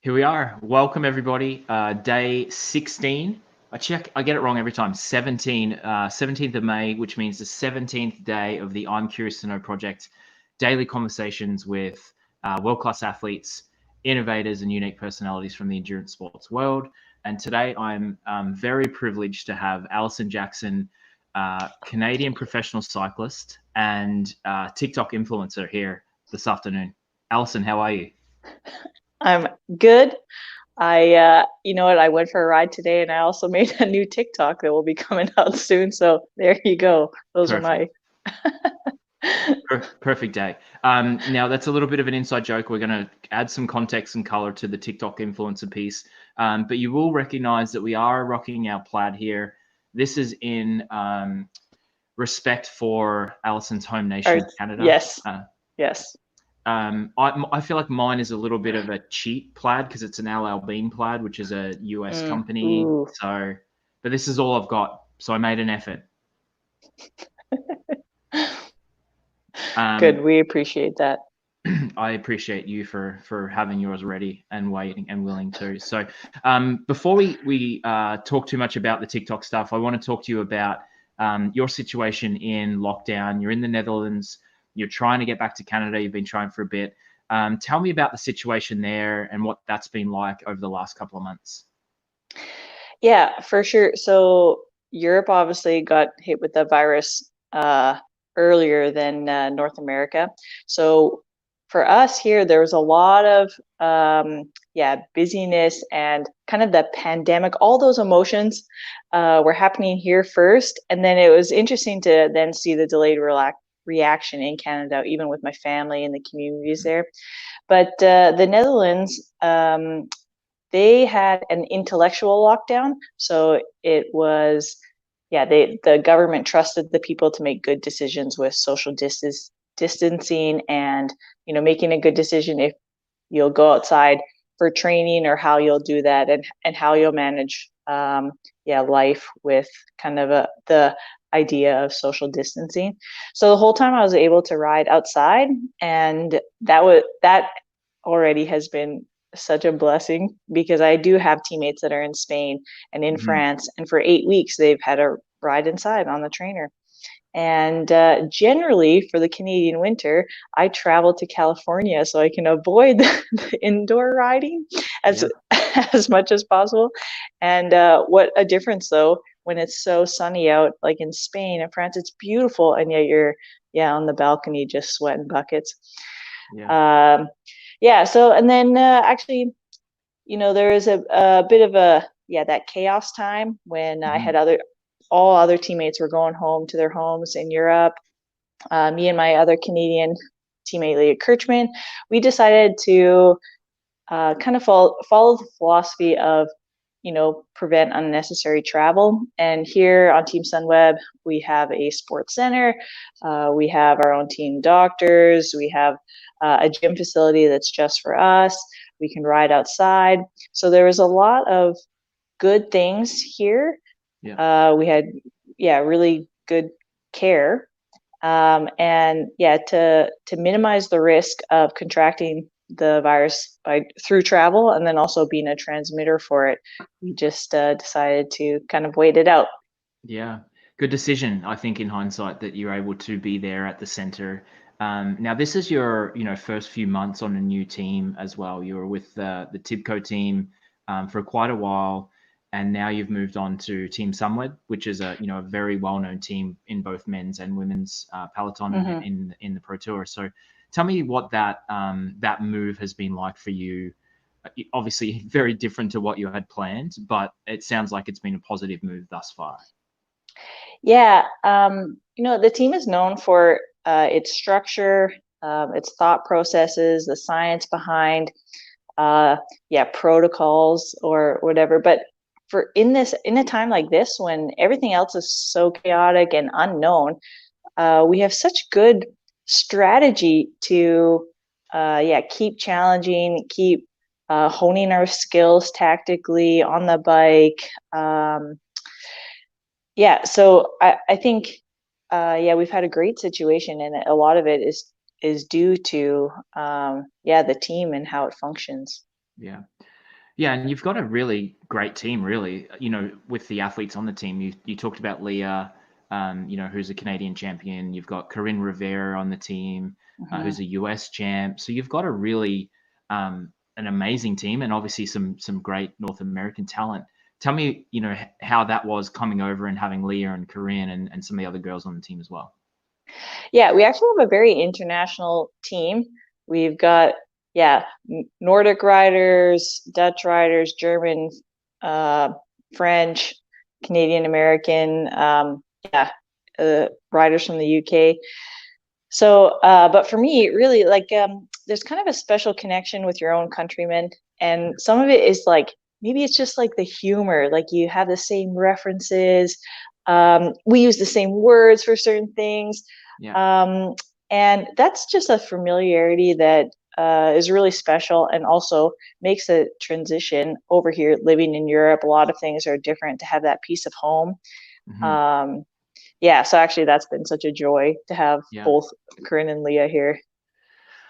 Here we are. Welcome everybody. Day 16. I get it wrong every time. 17th of May, which means the 17th day of the I'm Curious to Know project. Daily conversations with world-class athletes, innovators, and unique personalities from the endurance sports world. And today I'm very privileged to have Alison Jackson, Canadian professional cyclist and TikTok influencer here this afternoon. Alison, how are you? I'm good. You know what? I went for a ride today, and I also made a new TikTok that will be coming out soon. So there you go. Those are my. Perfect. Perfect day. Now that's a little bit of an inside joke. We're going to add some context and color to the TikTok influencer piece, but you will recognize that we are rocking our plaid here. This is in respect for Alison's home nation, Canada. Yes, yes. I feel like mine is a little bit of a cheap plaid because it's an LL Bean plaid, which is a US company. Ooh. So, but this is all I've got. So I made an effort. Good. We appreciate that. I appreciate you for having yours ready and waiting and willing to. So before we talk too much about the TikTok stuff, I want to talk to you about your situation in lockdown. You're in the Netherlands. You're trying to get back to Canada. You've been trying for a bit. Tell me about the situation there and what that's been like over the last couple of months. Yeah, for sure. So Europe obviously got hit with the virus earlier than North America. So for us here, there was a lot of busyness and kind of the pandemic. All those emotions were happening here first, and then it was interesting to then see the delayed reaction in Canada, even with my family and the communities there. But the Netherlands, they had an intellectual lockdown. So it was, the government trusted the people to make good decisions with social distancing and, making a good decision if you'll go outside for training or how you'll do that and how you'll manage, life with kind of the idea of social distancing. So the whole time I was able to ride outside, and that already has been such a blessing because I do have teammates that are in Spain and in France, and for 8 weeks they've had a ride inside on the trainer. And generally for the Canadian winter, I travel to California so I can avoid the indoor riding as as much as possible. And what a difference though when it's so sunny out, like in Spain and France, it's beautiful, and yet you're on the balcony just sweating buckets. So and then actually, there is a bit of that chaos time when I had all other teammates were going home to their homes in Europe. Me and my other Canadian teammate, Leah Kirchman, we decided to kind of follow the philosophy of, prevent unnecessary travel. And here on Team Sunweb, we have a sports center. We have our own team doctors. We have a gym facility that's just for us. We can ride outside. So there was a lot of good things here. We had, really good care. To minimize the risk of contracting the virus through travel and then also being a transmitter for it, we just decided to kind of wait it out. Yeah, good decision, I think, in hindsight, that you're able to be there at the center. Now, this is your, first few months on a new team as well. You were with the Tibco team for quite a while, and now you've moved on to Team Sunweb, which is a very well-known team in both men's and women's peloton in the Pro Tour. So, tell me what that move has been like for you. Obviously, very different to what you had planned, but it sounds like it's been a positive move thus far. Yeah, the team is known for its structure, its thought processes, the science behind, protocols or whatever. But in a time like this, when everything else is so chaotic and unknown, we have such good strategy to, keep challenging, keep honing our skills tactically on the bike. So I think, we've had a great situation, and a lot of it is due to, the team and how it functions. Yeah. Yeah, and you've got a really great team, really. With the athletes on the team, you talked about Leah, who's a Canadian champion. You've got Corinne Rivera on the team, Mhm. who's a US champ. So you've got a really an amazing team, and obviously some great North American talent. Tell me, how that was coming over and having Leah and Corinne and some of the other girls on the team as well. Yeah, we actually have a very international team. We've got, yeah, Nordic riders, Dutch riders, German, uh, French, Canadian American, yeah, riders from the UK. So, but for me, really, like, there's kind of a special connection with your own countrymen, and some of it is like maybe it's just like the humor, like you have the same references. We use the same words for certain things, Yeah. um, and that's just a familiarity that is really special, and also makes a transition over here, living in Europe. A lot of things are different to have that piece of home. Hmm. Um, yeah, so actually that's been such a joy to have Yeah. both Corinne and Leah here.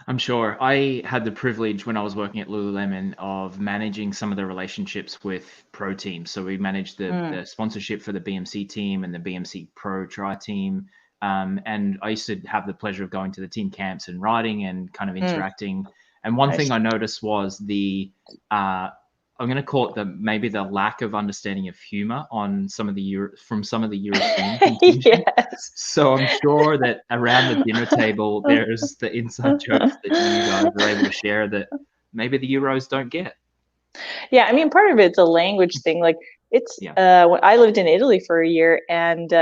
I'm sure. I had the privilege when I was working at Lululemon of managing some of the relationships with pro teams. So we managed the Mm, sponsorship for the BMC team and the BMC Pro Tri team. And I used to have the pleasure of going to the team camps and riding and kind of mm, interacting. And one nice. thing I noticed was uh, I'm going to call it maybe the lack of understanding of humor on from some of the European contingent. Yes. So I'm sure that around the dinner table, there's the inside jokes that you guys are able to share that maybe the Euros don't get. Yeah, I mean, part of it's a language thing. Like it's Yeah. when I lived in Italy for a year, and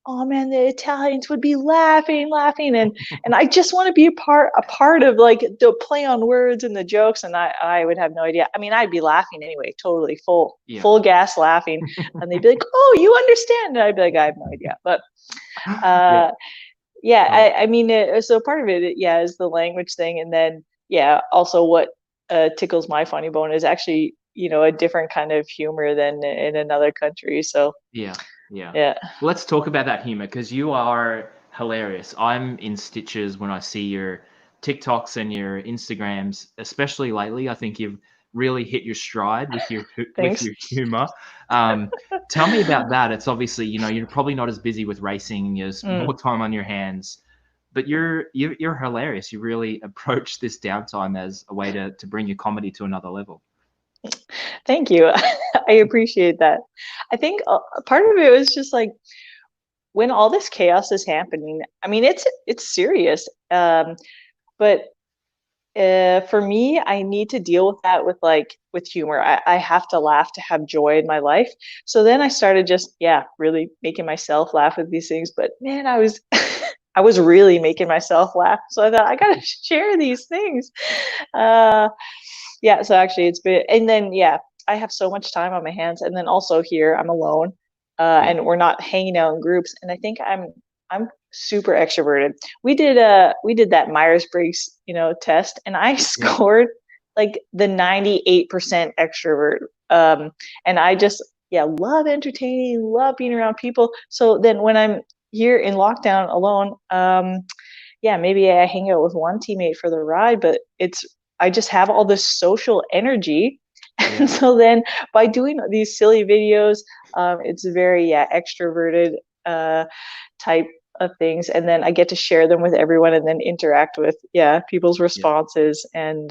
oh man, the Italians would be laughing, and I just want to be a part of like the play on words and the jokes, and I would have no idea. I mean, I'd be laughing anyway, totally Yeah. full gas laughing, and they'd be like, "Oh, you understand?" And I'd be like, "I have no idea," but Yeah. uh, yeah, Oh, I mean, so part of it, yeah, is the language thing, and then yeah, also what tickles my funny bone is actually, a different kind of humor than in another country. So yeah. Yeah. yeah. Let's talk about that humor because you are hilarious. I'm in stitches when I see your TikToks and your Instagrams, especially lately. I think you've really hit your stride with with Thanks. your humor. Tell me about that. It's obviously, you're probably not as busy with racing. There's Mm, more time on your hands, but you're hilarious. You really approach this downtime as a way to bring your comedy to another level. thank you. I appreciate that. I think part of it was just like when all this chaos is happening. I mean, it's serious. But for me, I need to deal with that with humor. I have to laugh to have joy in my life. So then I started just, yeah, really making myself laugh with these things. But man, I was I was really making myself laugh. So I thought I gotta share these things. Uh, yeah, so actually it's been, and then yeah, I have so much time on my hands, and then also here I'm alone, Yeah. and we're not hanging out in groups, and I think I'm super extroverted. We did that Myers-Briggs, test, and I Yeah. scored like the 98% extrovert. And I just, yeah, love entertaining, love being around people. So then when I'm here in lockdown alone, yeah, maybe I hang out with one teammate for the ride, but I just have all this social energy. And Yeah. so then by doing these silly videos, it's very, yeah, extroverted uh, type of things. And then I get to share them with everyone and then interact with, yeah, people's Yeah. responses. And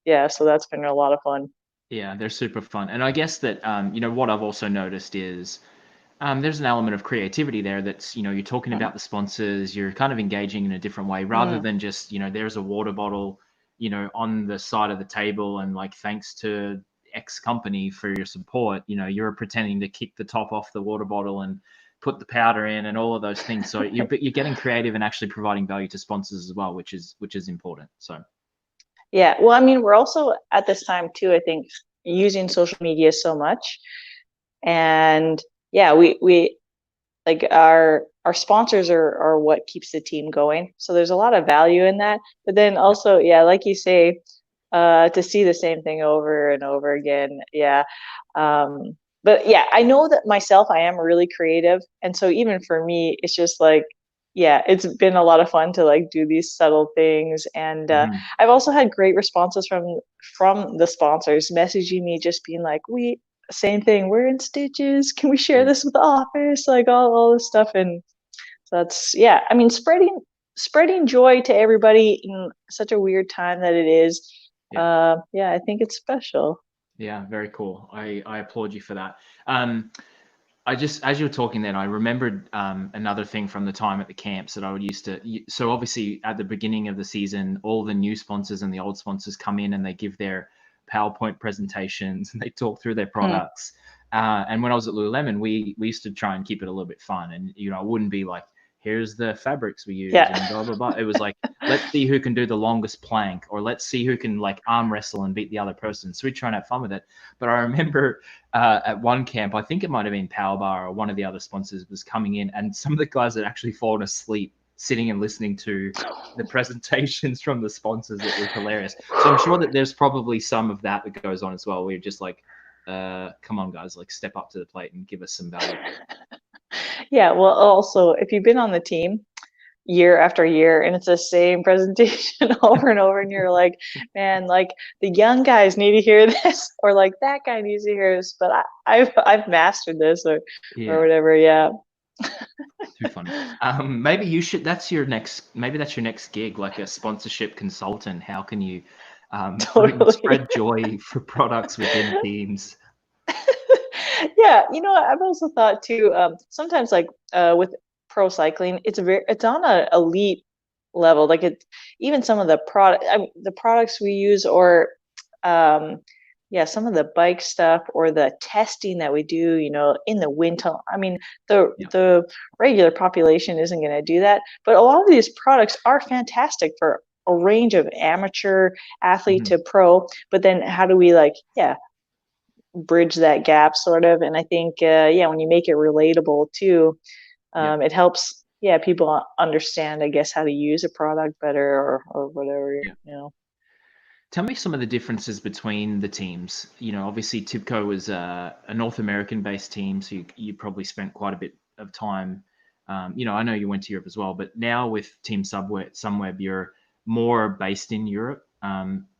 yeah, so that's been a lot of fun. Yeah, they're super fun. And I guess that, what I've also noticed is there's an element of creativity there that's, you're talking Mm, about the sponsors, you're kind of engaging in a different way rather mm. than just, there's a water bottle, on the side of the table and like, thanks to X company for your support, you're pretending to kick the top off the water bottle and put the powder in and all of those things. So you're getting creative and actually providing value to sponsors as well, which is important. So Yeah, well, I mean, we're also at this time too, I think, using social media so much. And yeah, we like our sponsors are what keeps the team going. So there's a lot of value in that. But then yeah, also, yeah, like you say, to see the same thing over and over again. Yeah. But yeah, I know that myself, I am really creative. And so even for me, it's just like, yeah, it's been a lot of fun to like do these subtle things. And Hmm. I've also had great responses from the sponsors messaging me, just being like, we same thing, we're in stitches. Can we share Yeah. this with the office? Like all this stuff. And so that's, yeah, I mean, spreading joy to everybody in such a weird time that it is. Yeah. Yeah, I think it's special. Yeah. Very cool. I applaud you for that. I just, as you were talking then, I remembered another thing from the time at the camps that I would used to. So obviously at the beginning of the season, all the new sponsors and the old sponsors come in and they give their PowerPoint presentations and they talk through their Mm. products. And when I was at Lululemon, we used to try and keep it a little bit fun. And I wouldn't be like, here's the fabrics we use Yeah. and blah blah blah. It was like, let's see who can do the longest plank, or let's see who can like arm wrestle and beat the other person. So we try and have fun with it. But I remember at one camp, I think it might have been Power Bar or one of the other sponsors was coming in, and some of the guys had actually fallen asleep sitting and listening to the presentations from the sponsors. It was hilarious. So I'm sure that there's probably some of that that goes on as well. We're just like, come on, guys, like step up to the plate and give us some value. Yeah, well, also, if you've been on the team year after year and it's the same presentation over and over, and you're like, man, like the young guys need to hear this, or like that guy needs to hear this, but I've mastered this, or Yeah, whatever. Yeah. too funny. Maybe you should. That's your next. Maybe that's your next gig, like a sponsorship consultant. How can you Totally. spread joy for products within teams? Yeah, I've also thought too, sometimes like with pro cycling, it's on a elite level. Like it, even some of the products we use, or um yeah, some of the bike stuff or the testing that we do, in the winter. I mean, Yeah. the regular population isn't going to do that, but a lot of these products are fantastic for a range of amateur athlete Hmm. to pro. But then how do we, like, yeah, bridge that gap sort of? And I think yeah, when you make it relatable too, Yeah. it helps, yeah, people understand, I guess, how to use a product better, or whatever, Yeah. you know. Tell me some of the differences between the teams. Obviously Tibco is a North American based team, so you probably spent quite a bit of time. I know you went to Europe as well, but now with Team Sunweb, you're more based in Europe.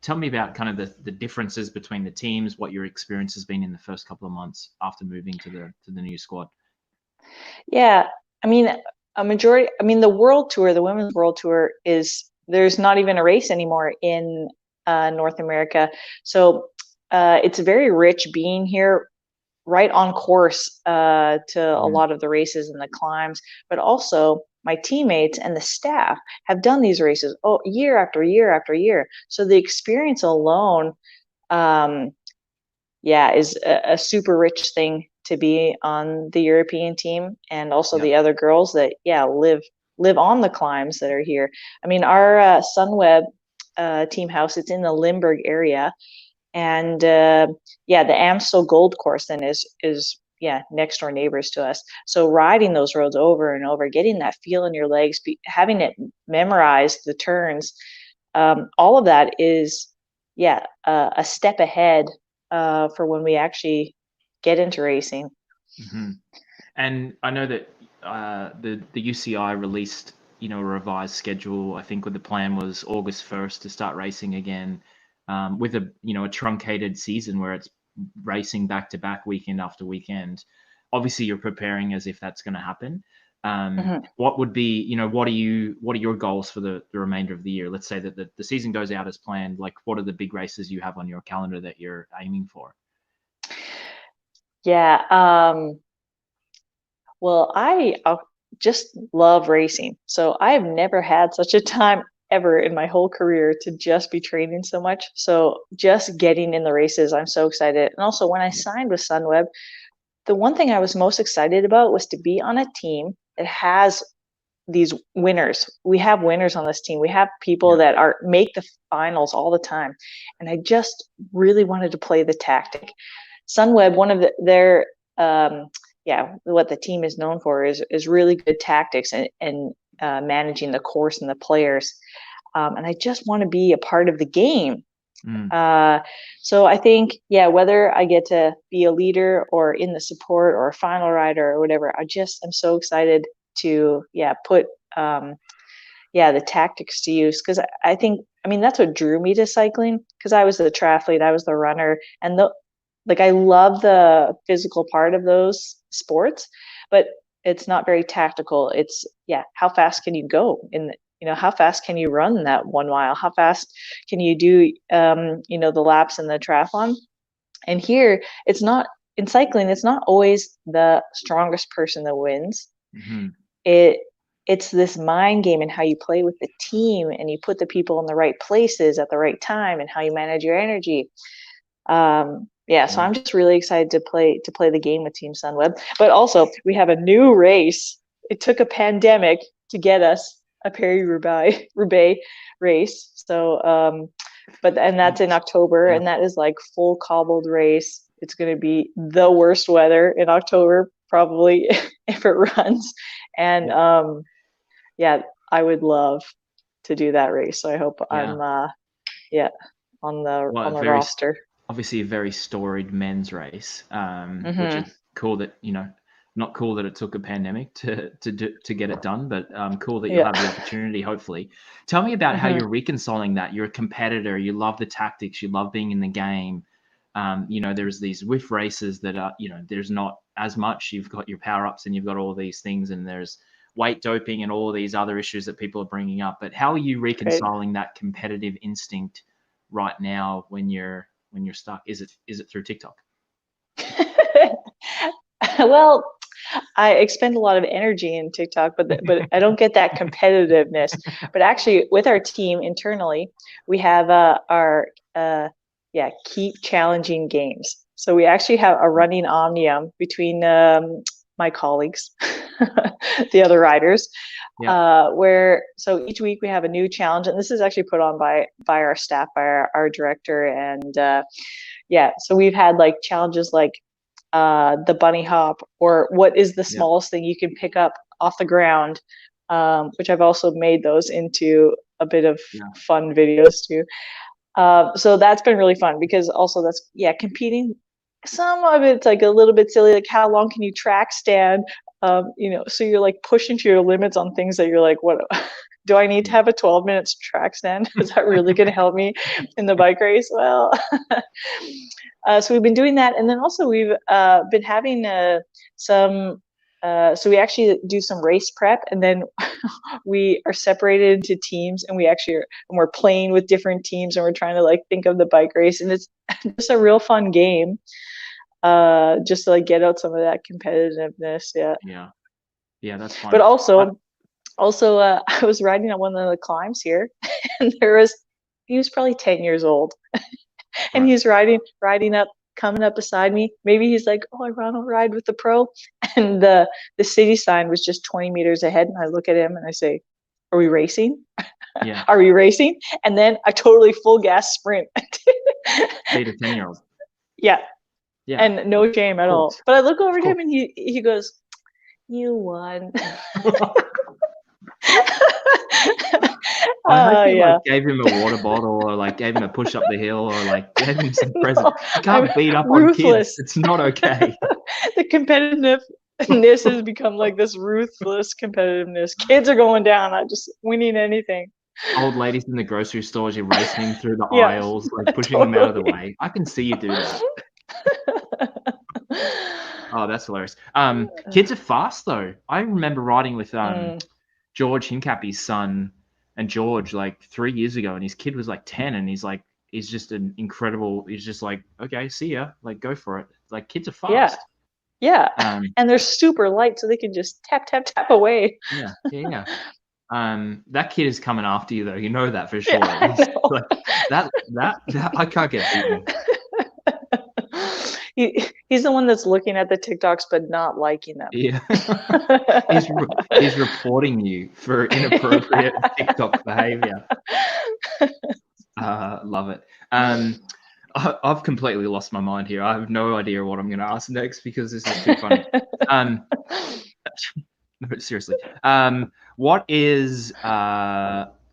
Tell me about kind of the differences between the teams, what your experience has been in the first couple of months after moving to the new squad. Yeah, I mean, the world tour, the women's world tour, there's not even a race anymore in North America. So it's very rich being here, right on course to a Mm, lot of the races and the climbs. But also my teammates and the staff have done these races, year after year after year. So the experience alone, um, yeah, is a super rich thing to be on the European team, and also yeah. the other girls that, yeah, live on the climbs that are here. I mean, our Sunweb team house, it's in the Limburg area, and yeah, the Amstel Gold Course then is yeah, next door neighbors to us. So riding those roads over and over, getting that feel in your legs, having it memorized, the turns, all of that is, yeah, a step ahead for when we actually get into racing. Hmm. And I know that the UCI released, a revised schedule. I think what the plan was August 1st to start racing again, with a truncated season where it's racing back to back, weekend after weekend. Obviously, you're preparing as if that's going to happen. Mhm. What would be, what are your goals for the remainder of the year? Let's say that the season goes out as planned. Like, what are the big races you have on your calendar that you're aiming for? Yeah. Well, I just love racing. So I have never had such a time ever in my whole career to just be training so much. So just getting in the races, I'm so excited. And also, when I Yeah. signed with Sunweb, the one thing I was most excited about was to be on a team that has these winners. We have winners on this team. We have people Yeah. that are make the finals all the time. And I just really wanted to play the tactic. Sunweb, one of their yeah, what the team is known for is really good tactics, and managing the course and the players. And I just want to be a part of the game. Mm. Uh, so I think, yeah, whether I get to be a leader or in the support or a final rider or whatever, I'm so excited to, yeah, put the tactics to use, because I think, I mean, that's what drew me to cycling, because I was the triathlete, I was the runner, and like I love the physical part of those sports, but it's not very tactical. It's how fast can you go in how fast can you run that 1 mile? How fast can you do the laps in the triathlon? And here, it's not in cycling, it's not always the strongest person that wins. Mm-hmm. It's this mind game and how you play with the team, and you put the people in the right places at the right time, and how you manage your energy. So I'm just really excited to play the game with Team Sunweb. But also, we have a new race. It took a pandemic to get us a Paris-Roubaix race. So, and that's in October, and that is like full cobbled race. It's going to be the worst weather in October, probably, if it runs. And I would love to do that race. So I hope I'm on the roster. Obviously a very storied men's race, which is cool that, not cool that it took a pandemic to get it done, but cool that you'll have the opportunity, hopefully. Tell me about how you're reconciling that. You're a competitor, you love the tactics, you love being in the game. There's these whiff races that are, there's not as much. You've got your power-ups and you've got all these things, and there's weight doping and all these other issues that people are bringing up. But how are you reconciling that competitive instinct right now when you're stuck? Is it through TikTok? Well, I expend a lot of energy in TikTok, but I don't get that competitiveness. But actually, with our team internally, we have our keep challenging games. So we actually have a running omnium between my colleagues, the other riders, where so each week we have a new challenge, and this is actually put on by our staff, by our director, and so we've had like challenges like the bunny hop, or what is the smallest thing you can pick up off the ground, which I've also made those into a bit of fun videos too. So that's been really fun, because also that's competing. Some of it's like a little bit silly, like how long can you track stand? So you're like pushing to your limits on things that you're like, what do I need to have a 12 minutes track stand? Is that really going to help me in the bike race? Well, so we've been doing that. And then also we've been having some, so we actually do some race prep, and then we are separated into teams, and we're playing with different teams, and we're trying to like think of the bike race, and it's just a real fun game, just to like get out some of that competitiveness. Yeah, that's fun. But also I was riding on one of the climbs here, and he was probably 10 years old, and he's riding up, coming up beside me. Maybe he's like, oh, I want to ride with the pro. And the city sign was just 20 meters ahead. And I look at him and I say, are we racing? Yeah. Are we racing? And then a totally full gas sprint. 8 to 10-year-old. Yeah. And no shame at all. But I look over at him and he goes, you won. I hope you like gave him a water bottle, or like gave him a push up the hill, or like gave him some present. You can't beat up on kids. It's not okay. The competitiveness has become like this ruthless competitiveness. Kids are going down. I'm just winning anything. Old ladies in the grocery stores, you're racing through the aisles, like pushing them out of the way. I can see you do that. Oh, that's hilarious. Kids are fast though. I remember riding with George Hincapie's son, and George like 3 years ago, and his kid was like 10, and he's just an incredible. He's just like, okay, see ya, like go for it. Like kids are fast. Yeah. And they're super light, so they can just tap away. Yeah. That kid is coming after you though. You know that for sure. Like, that I can't get beaten. He's the one that's looking at the TikToks but not liking them. Yeah. he's reporting you for inappropriate TikTok behavior. Love it. I've completely lost my mind here. I have no idea what I'm going to ask next, because this is too funny. No, seriously. What is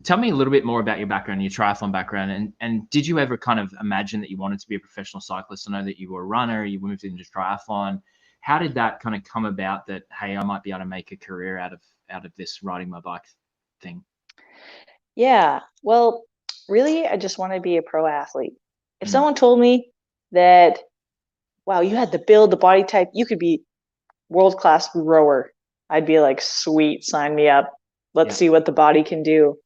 tell me a little bit more about your background, your triathlon background, and did you ever kind of imagine that you wanted to be a professional cyclist? I know that you were a runner, you moved into triathlon. How did that kind of come about, that, hey, I might be able to make a career out out of this riding my bike thing? Yeah. Well, really, I just want to be a pro athlete. If Mm, someone told me that, wow, you had the build, the body type, you could be world-class rower, I'd be like, sweet, sign me up. Let's yeah. see what the body can do.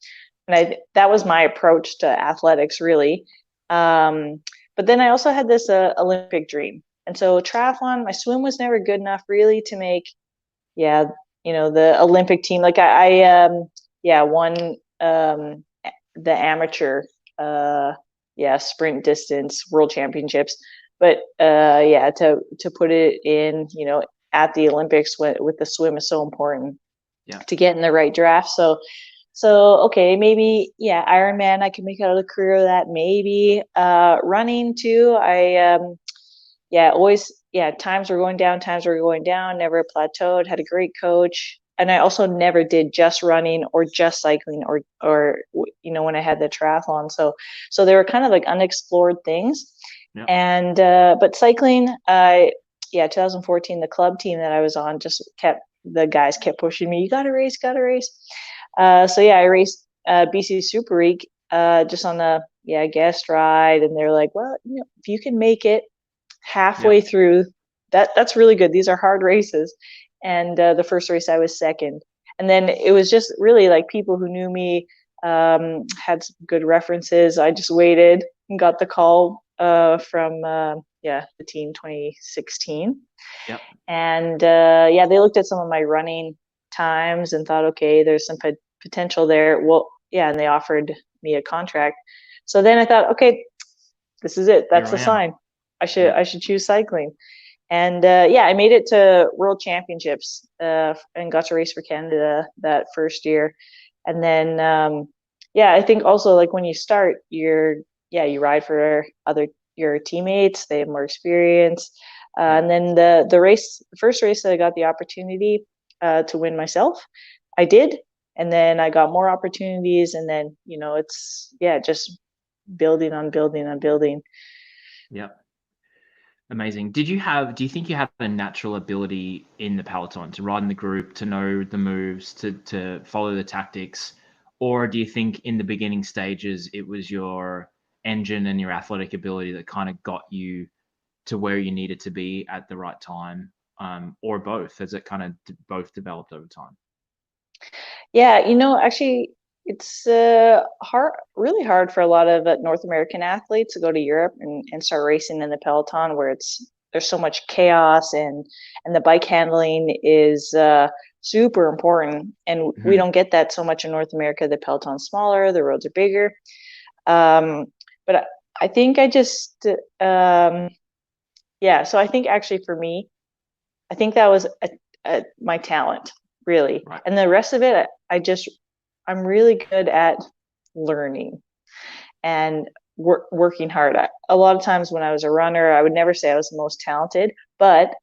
And that was my approach to athletics, really. Um, but then I also had this Olympic dream. And so triathlon, my swim was never good enough really to make, yeah, the Olympic team. Like I won the amateur, sprint distance world championships. But yeah, to put it in, at the Olympics with the swim is so important Yeah. to get in the right draft. So okay, maybe Ironman. I can make out a career of that. Maybe running too. Always times were going down, never plateaued. Had a great coach, and I also never did just running or just cycling or when I had the triathlon. So they were kind of like unexplored things. Yeah. And but cycling, 2014, the club team that I was on the guys kept pushing me. You got to race, got to race. I raced BC Super Week just on a guest ride, and they're like, well, if you can make it halfway through, that's really good. These are hard races. And the first race I was second, and then it was just really like people who knew me, had some good references. I just waited and got the call from the team 2016. Yep. And they looked at some of my running times and thought, okay, there's some potential there. Well, and they offered me a contract. So then I thought, okay, this is it. That's the sign. I should choose cycling. And I made it to World Championships and got to race for Canada that first year. And then I think also like when you start, you ride for your teammates. They have more experience. And then the first race that I got the opportunity to win myself, I did. And then I got more opportunities, and then it's just building on building on building. Yeah. Amazing. Do you think you have a natural ability in the peloton to ride in the group, to know the moves, to follow the tactics? Or do you think in the beginning stages it was your engine and your athletic ability that kind of got you to where you needed to be at the right time? Or both? Has it kind of both developed over time? Yeah, actually, it's really hard for a lot of North American athletes to go to Europe and start racing in the peloton, where there's so much chaos, and the bike handling is super important, and we don't get that so much in North America. The peloton's smaller, the roads are bigger, but I think I just So I think actually for me, I think that was my talent, really. Right. And the rest of it, I'm really good at learning and working hard. A lot of times when I was a runner, I would never say I was the most talented, but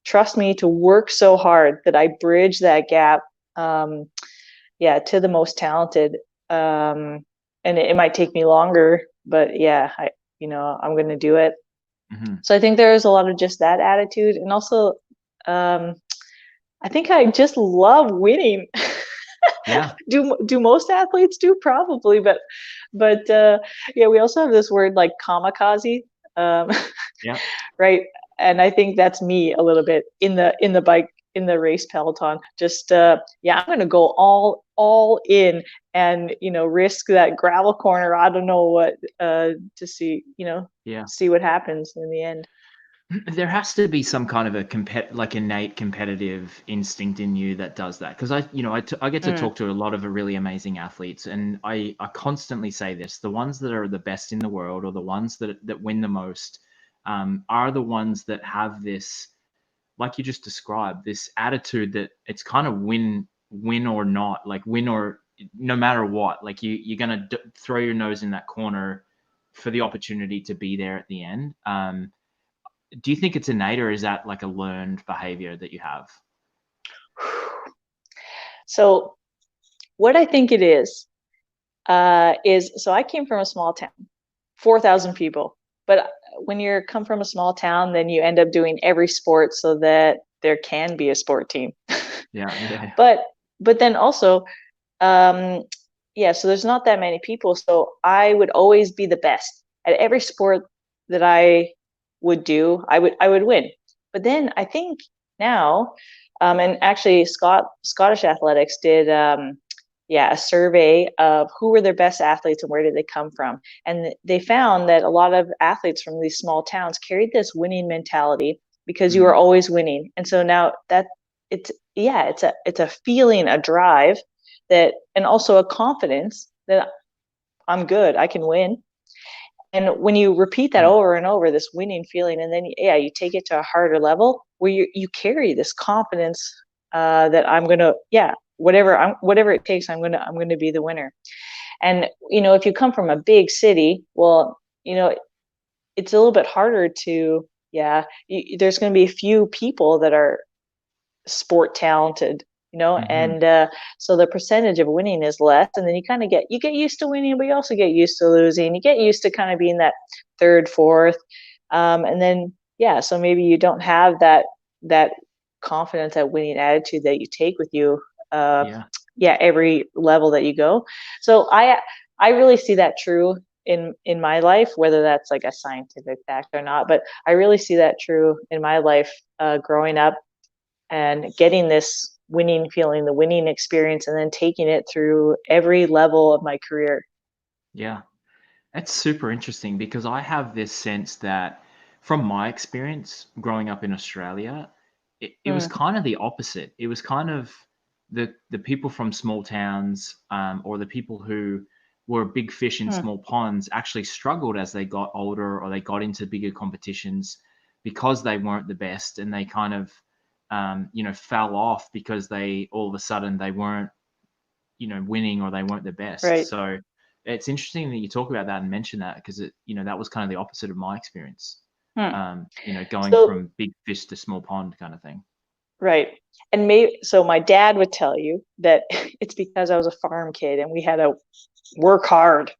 trust me, to work so hard that I bridge that gap, to the most talented. And it might take me longer, but I'm going to do it. Mm-hmm. So I think there's a lot of just that attitude, and also I think I just love winning. Yeah. Do most athletes do? Probably, but we also have this word like kamikaze, Yeah. right? And I think that's me a little bit in the race peloton. Just I'm going to go all in and risk that gravel corner. I don't know what to see see what happens in the end. There has to be some kind of a innate competitive instinct in you that does that. Because I get to talk to a lot of really amazing athletes, and I constantly say this: the ones that are the best in the world, or the ones that win the most, are the ones that have this, like you just described, this attitude that it's kind of win or not, like win or no matter what, like you're gonna throw your nose in that corner for the opportunity to be there at the end. Do you think it's innate, or is that like a learned behavior that you have? So what I think it is so I came from a small town, 4,000 people. But when you come from a small town, then you end up doing every sport so that there can be a sport team. Yeah. But but then also, um, yeah, so there's not that many people. So I would always be the best at every sport that I would do. I would win. But then I think now, and actually Scottish Athletics did, yeah, a survey of who were their best athletes and where did they come from. And they found that a lot of athletes from these small towns carried this winning mentality because you are Mm, always winning. And so now that it's, yeah, it's a feeling, a drive that, and also a confidence that I'm good, I can win. And when you repeat that mm, over and over, this winning feeling, and then yeah, you take it to a harder level where you carry this confidence, that I'm gonna, yeah, whatever it takes, I'm gonna be the winner. And if you come from a big city, well, it's a little bit harder to, yeah, there's gonna be a few people that are sport talented, mhm. and so the percentage of winning is less, and then you get used to winning, but you also get used to losing. You get used to kind of being that third, fourth, and then yeah, so maybe you don't have that confidence, that winning attitude that you take with you, uh, Yeah, yeah, every level that you go. So I really see that true in my life, whether that's like a scientific fact or not, but I really see that true in my life, growing up and getting this winning feeling, the winning experience, and then taking it through every level of my career. yeah. That's super interesting because I have this sense that from my experience growing up in Australia, it was Mm, kind of the opposite. It was kind of the people from small towns, or the people who were big fish in mm, small ponds actually struggled as they got older or they got into bigger competitions because they weren't the best, and they kind of fell off because they all of a sudden they weren't winning, or they weren't the best. right. So it's interesting that you talk about that and mention that, because that was kind of the opposite of my experience. Hmm. Going So from big fish to small pond kind of thing. right. And maybe so my dad would tell you that it's because I was a farm kid and we had to work hard.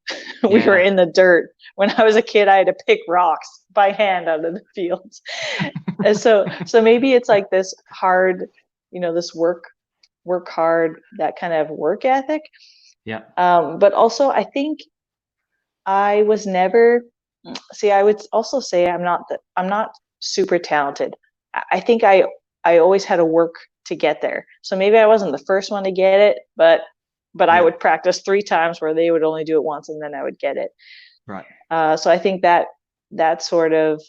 We were Yeah. in the dirt. When I was a kid, I had to pick rocks by hand out of the fields. And so maybe it's like this hard, this work hard, that kind of work ethic. Yeah. But also I think I was never, see, I would also say I'm not super talented. I think I always had to work to get there. So maybe I wasn't the first one to get it, but I Yeah. would practice 3 times where they would only do it once and then I would get it. Right. So I think that sort of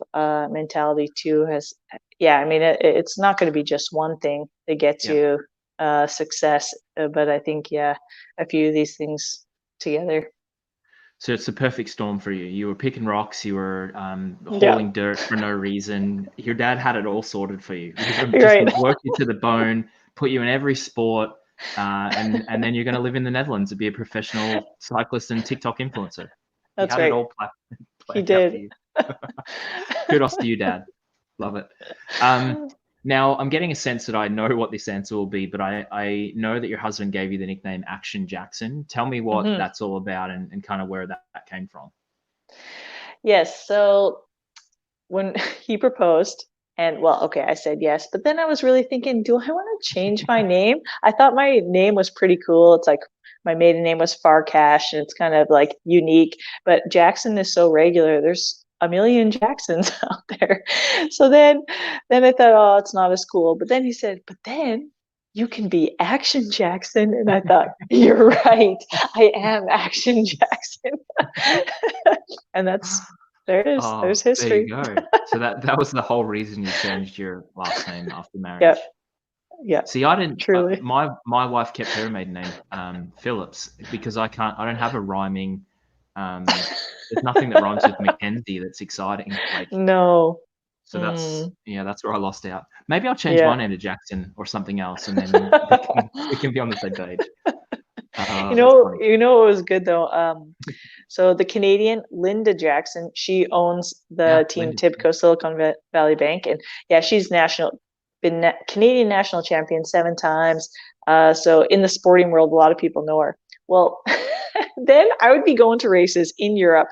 mentality too has, yeah, I mean, it's not going to be just one thing that gets Yeah. you success, but I think, yeah, a few of these things together. So it's the perfect storm for you. You were picking rocks, you were Yeah, hauling dirt for no reason. Your dad had it all sorted for you. He's gonna just right. work you to the bone, put you in every sport, and then you're going to live in the Netherlands and be a professional cyclist and TikTok influencer. He That's had it right. all He planned out for did. you. Kudos to you, Dad. Love it. Um, Now, I'm getting a sense that I know what this answer will be, but I know that your husband gave you the nickname Action Jackson. Tell me what Hmm. that's all about, and kind of where that came from. Yes. So when he proposed, and well, okay, I said yes, but then I was really thinking, do I want to change my name? I thought my name was pretty cool. It's like my maiden name was Farcash, and it's kind of like unique, but Jackson is so regular. There's a million Jacksons out there. So then I thought, oh, it's not as cool. But then he said, but then you can be Action Jackson. And I thought, you're right. I am Action Jackson. And there it is. Oh, There's there you history. go. So that was the whole reason you changed your last name after Yep. marriage. Yep. See, I didn't. Truly. My wife kept her maiden name Phillips, because I don't have a rhyming. There's nothing that rhymes with Mackenzie that's exciting. Like, No. so Mm, that's where I lost out. Maybe I'll change my yeah. name to Jackson or something else, and then we can be on the same page. You That's know, funny. you know what was good though? So the Canadian Linda Jackson, she owns Yeah, the team Linda. Tibco Silicon Valley Bank, and yeah, she's Canadian national champion 7 times. So in the sporting world, a lot of people know her. Well, then I would be going to races in Europe,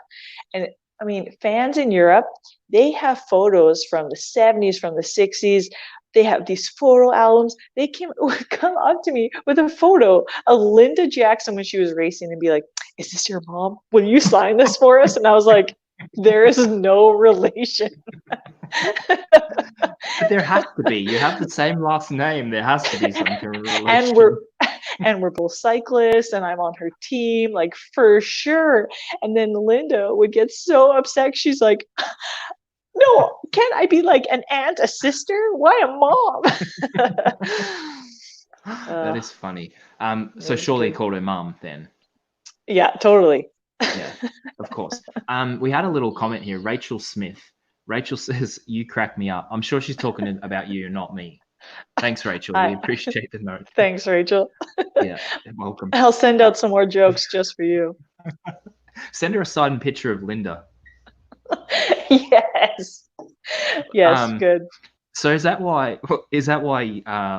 and I mean, fans in Europe, they have photos from the 70s, from the 60s. they have these photo albums. They would come up to me with a photo of Linda Jackson when she was racing and be like, "Is this your mom? Will you sign this for us?" And I was like, there is no relation. But there has to be. You have the same last name. There has to be some kind of relation. And we're both cyclists, and I'm on her team, like, for sure. And then Linda would get so upset. She's like, "No, can't I be like an aunt, a sister? Why a mom?" That is funny. So surely he called her mum then. Yeah, totally. Yeah, of course. We had a little comment here. Rachel Smith. Rachel says, "You crack me up." I'm sure she's talking about you, not me. Thanks, Rachel. We appreciate the note. Thanks, Rachel. Yeah, welcome. I'll send out some more jokes just for you. Send her a signed picture of Linda. Yes. Yes, good. So is that why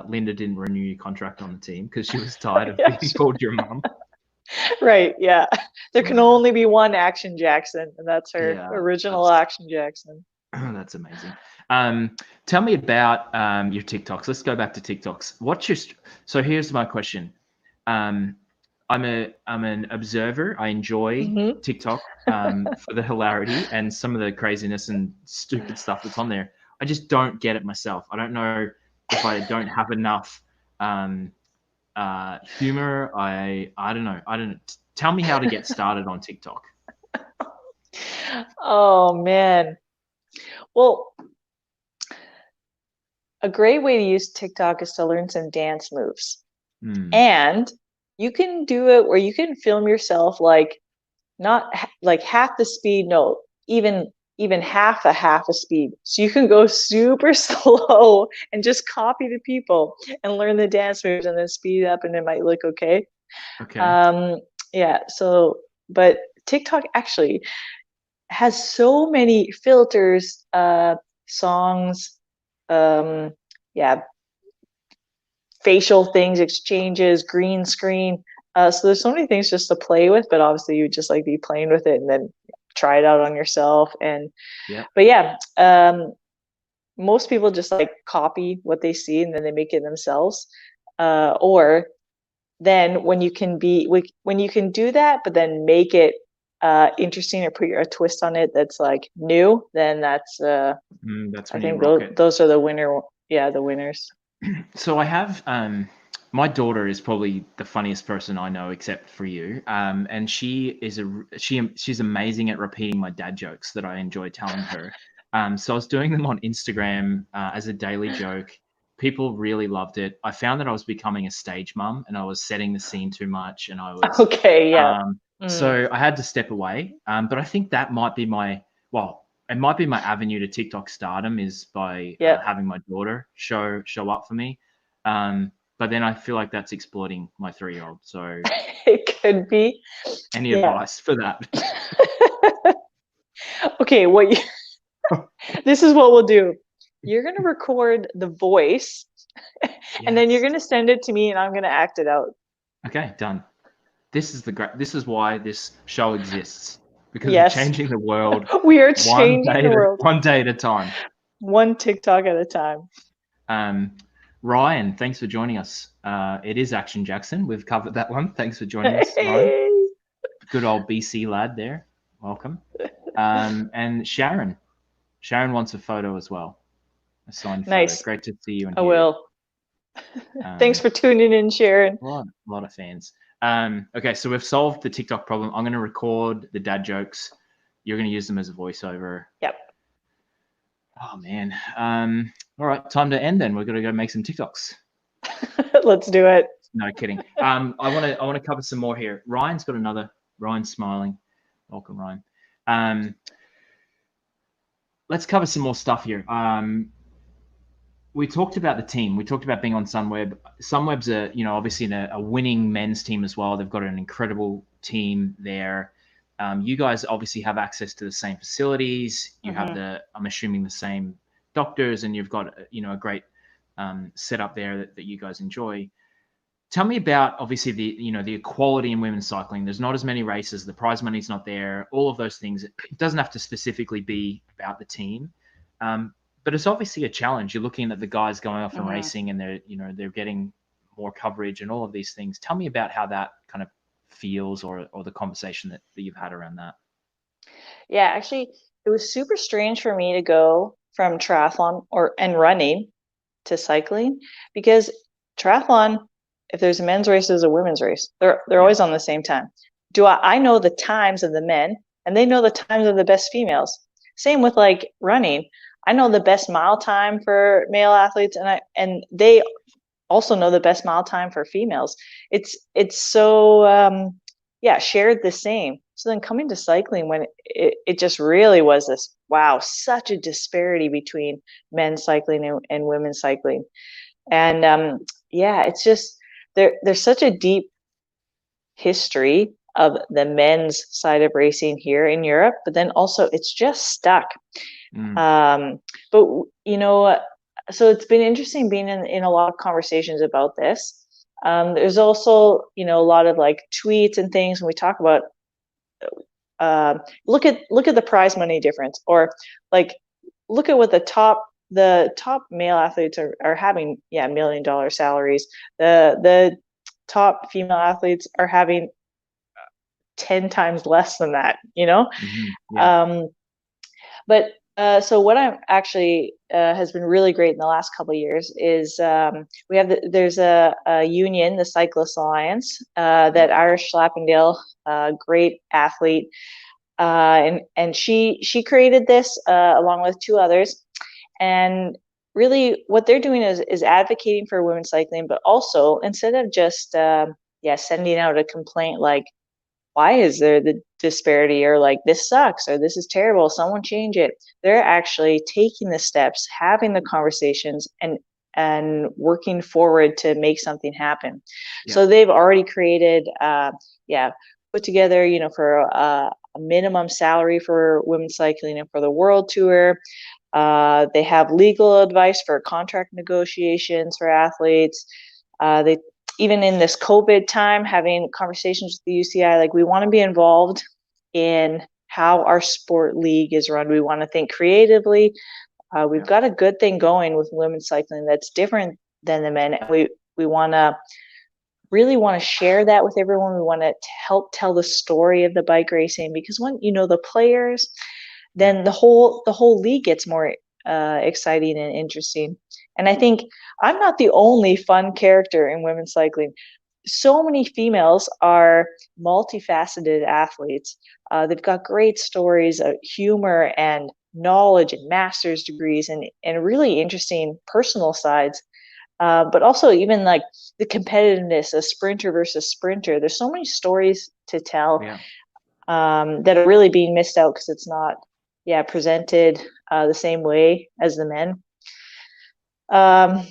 Linda didn't renew your contract on the team? Because she was tired of being called your mum? Right, yeah. There can only be one Action Jackson, and that's her original Action Jackson. That's amazing. Tell me about your TikToks. Let's go back to TikToks. So here's my question. I'm an observer. I enjoy TikTok for the hilarity and some of the craziness and stupid stuff that's on there. I just don't get it myself. I don't know if I don't have enough humor. I don't know. Tell me how to get started on TikTok. Oh man. Well, a great way to use TikTok is to learn some dance moves. And you can do it where you can film yourself like not like half the speed, no, even half a speed. So you can go super slow and just copy the people and learn the dance moves and then speed up, and it might look okay. Yeah, so but TikTok actually has so many filters, songs, facial things, exchanges, green screen. So there's so many things just to play with, but obviously you just like be playing with it and then try it out on yourself. And most people just like copy what they see and then they make it themselves. Or then when you can do that, but then make it interesting or put a twist on it that's like new, then that's I think those are the winners. So I have my daughter is probably the funniest person I know except for you, and she's amazing at repeating my dad jokes that I enjoy telling her. So I was doing them on Instagram as a daily joke. People really loved it. I found that I was becoming a stage mum and I was setting the scene too much, and I was so I had to step away. But I think that might be it might be my avenue to TikTok stardom is by having my daughter show up for me. But then I feel like that's exploiting my 3-year-old. So it could be. Any advice for that? Okay, this is what we'll do. You're going to record the voice and then you're going to send it to me and I'm going to act it out. Okay, done. This is why this show exists. Because we're changing the world. We are changing the world. One day at a time. One TikTok at a time. Ryan, thanks for joining us. It is Action Jackson. We've covered that one. Thanks for joining us, Ryan. Good old BC lad there. Welcome. And Sharon. Sharon wants a photo as well. A signed photo. Great to see you. I will. Thanks for tuning in, Sharon. A lot of fans. Okay, so we've solved the TikTok problem. I'm going to record the dad jokes. You're going to use them as a voiceover. Yep. Oh, man. All right, time to end then. We're going to go make some TikToks. Let's do it. No kidding. I want to cover some more here. Ryan's got another. Ryan's smiling. Welcome, Ryan. Let's cover some more stuff here. We talked about the team. We talked about being on Sunweb. Sunweb's obviously a winning men's team as well. They've got an incredible team there. You guys obviously have access to the same facilities. You have I'm assuming the same doctors, and you've got a great setup there that you guys enjoy. Tell me about obviously the equality in women's cycling. There's not as many races. The prize money's not there. All of those things. It doesn't have to specifically be about the team. but it's obviously a challenge. You're looking at the guys going off and Mhm. racing, and they're getting more coverage and all of these things. Tell me about how that kind of feels, or the conversation that you've had around that. Yeah, actually, it was super strange for me to go from triathlon and running to cycling, because triathlon, if there's a men's race, there's a women's race. They're Yeah. always on the same time. I know the times of the men, and they know the times of the best females. Same with like running. I know the best mile time for male athletes, and they also know the best mile time for females. It's so yeah, shared the same. So then coming to cycling, when it just really was this, wow, such a disparity between men's cycling and women's cycling. And yeah, it's just there's such a deep history of the men's side of racing here in Europe, but then also it's just stuck. Mm. But so it's been interesting being in a lot of conversations about this. There's also, a lot of like tweets and things when we talk about look at the prize money difference, or like look at what the top male athletes are having. Yeah, $1 million salaries. The top female athletes are having 10 times less than that. Yeah. Um, But so what I'm actually has been really great in the last couple of years is there's a union, the Cyclist Alliance, that Yep. Irish Slappendale, great athlete, and she created this along with two others, and really what they're doing is advocating for women's cycling, but also instead of just sending out a complaint like, why is there the disparity, or like, this sucks, or this is terrible, someone change it. They're actually taking the steps, having the conversations, and working forward to make something happen. So Yep. they've already created put together, for a minimum salary for women's cycling and for the world tour. They have legal advice for contract negotiations for athletes. They Even in this COVID time, having conversations with the UCI, like, we want to be involved in how our sport league is run. We want to think creatively. We've Yep. got a good thing going with women's cycling that's different than the men. We want to really want to share that with everyone. We want to help tell the story of the bike racing, because when you know the players, then Yep. the whole league gets more exciting and interesting. And I think I'm not the only fun character in women's cycling. So many females are multifaceted athletes. They've got great stories of humor and knowledge and master's degrees, and really interesting personal sides. But also even like the competitiveness, a sprinter versus sprinter. There's so many stories to tell Yeah. that are really being missed out because it's not, presented the same way as the men.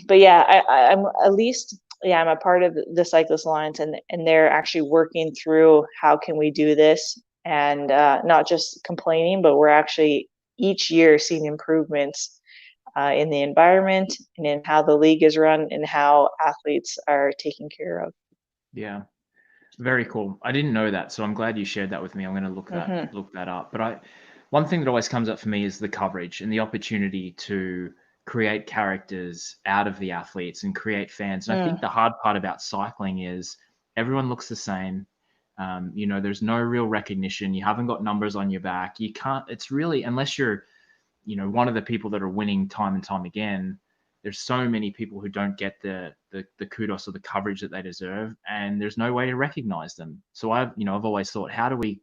But yeah, I'm at least, I'm a part of the Cyclist Alliance, and they're actually working through how can we do this, and not just complaining, but we're actually each year seeing improvements in the environment and in how the league is run and how athletes are taken care of. Yeah. Very cool. I didn't know that, so I'm glad you shared that with me. I'm going to Hmm. look that up. But one thing that always comes up for me is the coverage and the opportunity to create characters out of the athletes and create fans. And I think Mm. the hard part about cycling is everyone looks the same. There's no real recognition. You haven't got numbers on your back. You can't. It's really, unless you're one of the people that are winning time and time again. There's so many people who don't get the kudos or the coverage that they deserve, and there's no way to recognize them. So I've always thought, how do we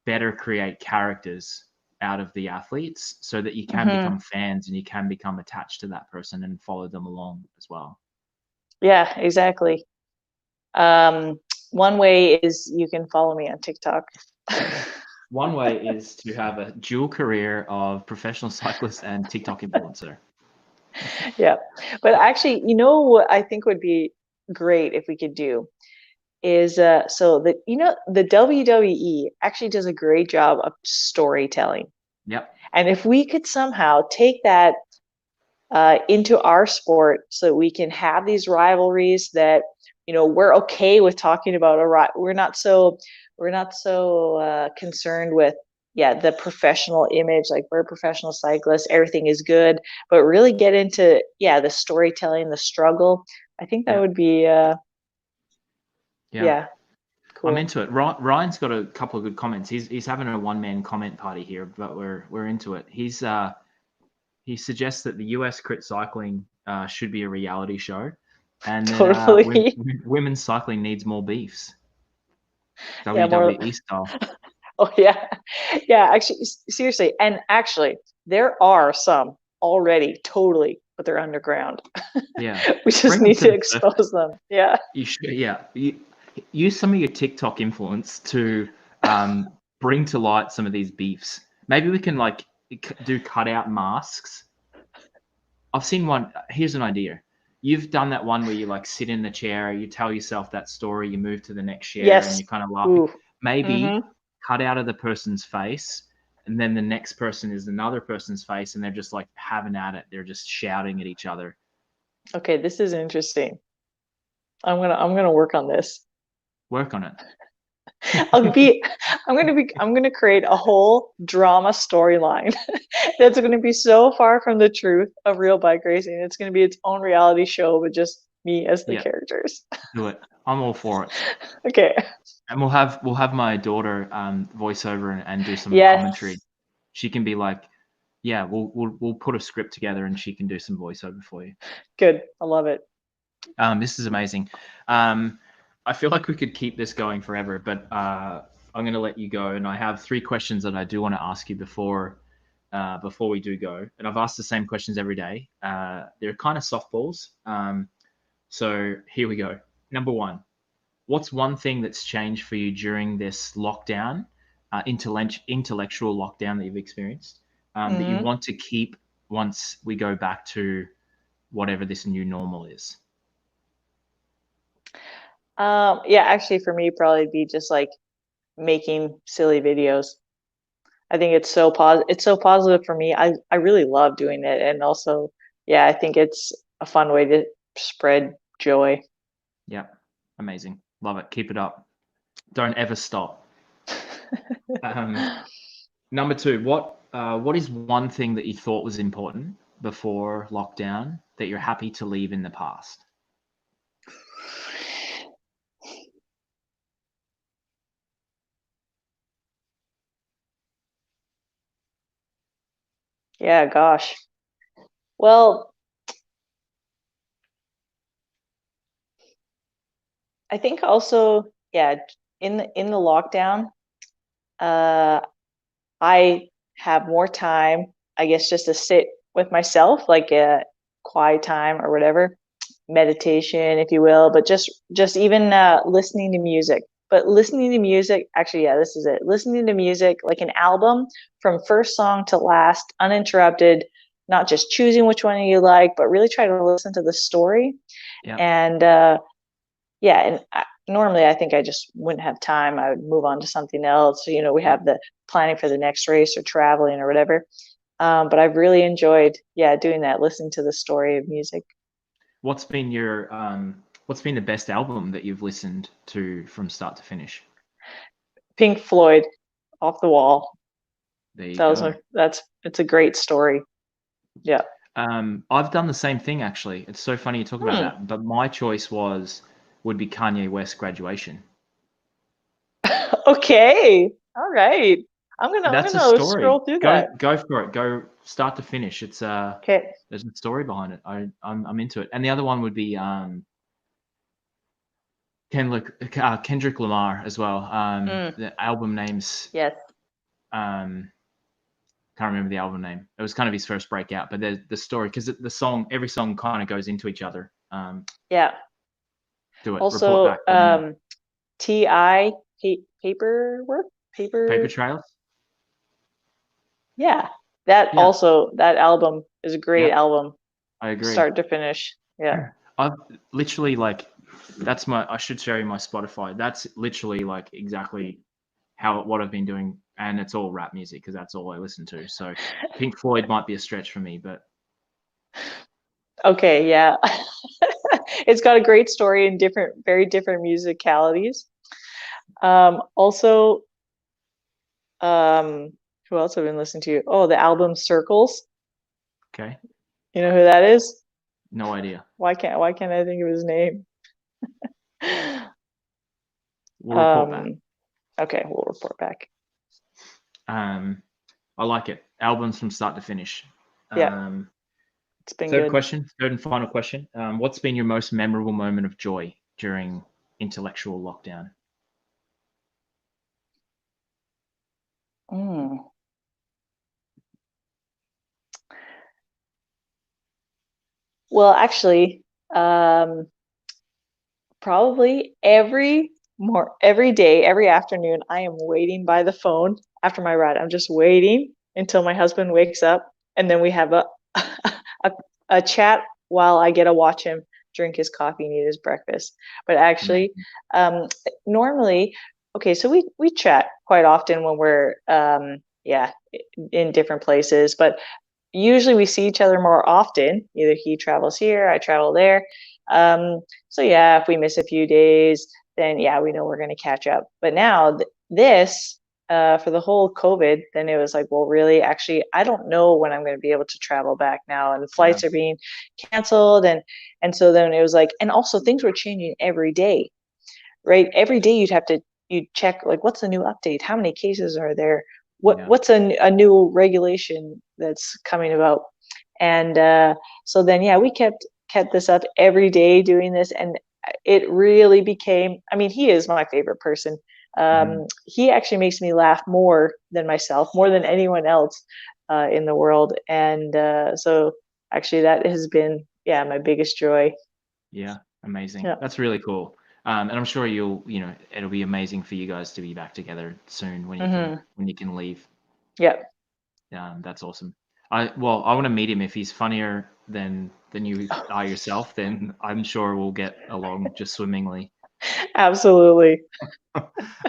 better create characters out of the athletes so that you can Hmm. become fans and you can become attached to that person and follow them along as well. Yeah, exactly. Um, One way is you can follow me on TikTok. One way is to have a dual career of professional cyclist and TikTok influencer. Yeah. But actually, what I think would be great if we could do is so the WWE actually does a great job of storytelling. Yep. And if we could somehow take that into our sport, so that we can have these rivalries that, we're okay with talking about we're not so concerned with the professional image, like we're professional cyclists, everything is good, but really get into the storytelling, the struggle. I think that would be I'm cool. into it. Ryan's got a couple of good comments. He's having a one-man comment party here, but we're into it. He suggests that the US Crit Cycling should be a reality show, and that women's cycling needs more beefs. WWE style. Oh yeah, actually, seriously, and actually, there are some already, totally, but they're underground. Yeah, we just need to expose them. Yeah, you should. Yeah, use some of your TikTok influence to bring to light some of these beefs. Maybe we can like do cutout masks. I've seen one. Here's an idea. You've done that one where you like sit in the chair, you tell yourself that story, you move to the next chair, and you kind of laugh. Maybe cut out of the person's face, and then the next person is another person's face, and they're just like having at it. They're just shouting at each other. Okay, this is interesting. I'm gonna work on this. Work on it. I'm gonna create a whole drama storyline that's gonna be so far from the truth of real bike racing. It's gonna be its own reality show, but just me as the characters. Do it. I'm all for it. Okay. And we'll have my daughter voice over and do some commentary. She can be like, we'll put a script together and she can do some voiceover for you. Good. I love it. This is amazing. I feel like we could keep this going forever, but I'm going to let you go. And I have 3 questions that I do want to ask you before we do go. And I've asked the same questions every day. They're kind of softballs. So here we go. Number 1, what's one thing that's changed for you during this lockdown, intellectual lockdown that you've experienced, that you want to keep once we go back to whatever this new normal is? Actually for me, probably be just like making silly videos. I think it's so positive for me. I really love doing it. And also, I think it's a fun way to spread joy. Yeah. Amazing. Love it. Keep it up. Don't ever stop. Number 2, what is one thing that you thought was important before lockdown that you're happy to leave in the past? Yeah, gosh. Well, I think also, in the lockdown, I have more time, I guess, just to sit with myself, like a quiet time or whatever, meditation, if you will, but just even listening to music. But listening to music, actually, this is it. Listening to music like an album from first song to last, uninterrupted, not just choosing which one you like, but really try to listen to the story. And normally I think I just wouldn't have time. I would move on to something else. So, we have the planning for the next race or traveling or whatever. But I've really enjoyed, doing that, listening to the story of music. What's been the best album that you've listened to from start to finish? Pink Floyd, Off the Wall. There you go. It's a great story. Yeah. I've done the same thing, actually. It's so funny you talk about that. But my choice would be Kanye West, Graduation. Okay. All right. I'm gonna scroll through that. Go for it. Go start to finish. It's okay. There's a story behind it. I'm into it. And the other one would be Kendrick Lamar as well. The album names. Yes. Can't remember the album name. It was kind of his first breakout, but the story, because every song kind of goes into each other. Yeah. Do it. Also, T.I. Paper Trails. Yeah, that album is a great album. I agree. Start to finish. Yeah. I've literally I should show you my Spotify. That's literally like exactly what I've been doing, and it's all rap music because that's all I listen to. So Pink Floyd might be a stretch for me, but okay, yeah. It's got a great story and very different musicalities. Also, Who else have I been listening to? Oh, the album Circles. Okay. You know who that is? No idea. Why can't I think of his name? We'll report back. Okay, we'll report back. I like it. Albums from start to finish. Yeah, it's been Third good. question, third and final question. What's been your most memorable moment of joy during intellectual lockdown? Mm. Well, actually, probably every day, every afternoon, I am waiting by the phone after my ride. I'm just waiting until my husband wakes up, and then we have a, a chat while I get to watch him drink his coffee and eat his breakfast. But actually, Amazing. um, normally, okay, so we chat quite often when we're yeah, in different places, but usually we see each other more often. Either he travels here, I travel there. So yeah, if we miss a few days, then yeah, we know we're going to catch up. But now this for the whole COVID, then it was like, well, really, actually, I don't know when I'm going to be able to travel back now, and the Yeah. flights are being canceled, and so then it was like, and also things were changing every day, right? Every day you'd check like what's the new update, how many cases are there, Yeah. what's a new regulation that's coming about, and so then yeah, we kept this up every day doing this, and it really became. I mean, he is my favorite person. Mhm. He actually makes me laugh more than myself, more than anyone else in the world, and so actually that has been yeah my biggest joy. Yeah. Amazing. Yeah. That's really cool. And I'm sure it'll be amazing for you guys to be back together soon Hmm. when you can leave. Yeah. That's awesome. I want to meet him. If he's funnier than you are yourself, then I'm sure we'll get along just swimmingly. Absolutely.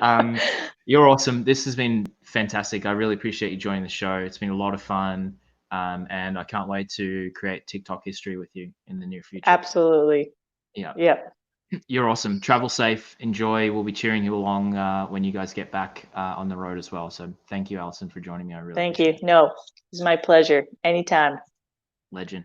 Um, you're awesome. This has been fantastic. I really appreciate you joining the show. It's been a lot of fun, and I can't wait to create TikTok history with you in the near future. Absolutely. Yeah, Yep. you're awesome. Travel safe. Enjoy. We'll be cheering you along when you guys get back on the road as well. So thank you, Alison, for joining me. I really Thank you. appreciate it. No, it's my pleasure. Anytime. Legend.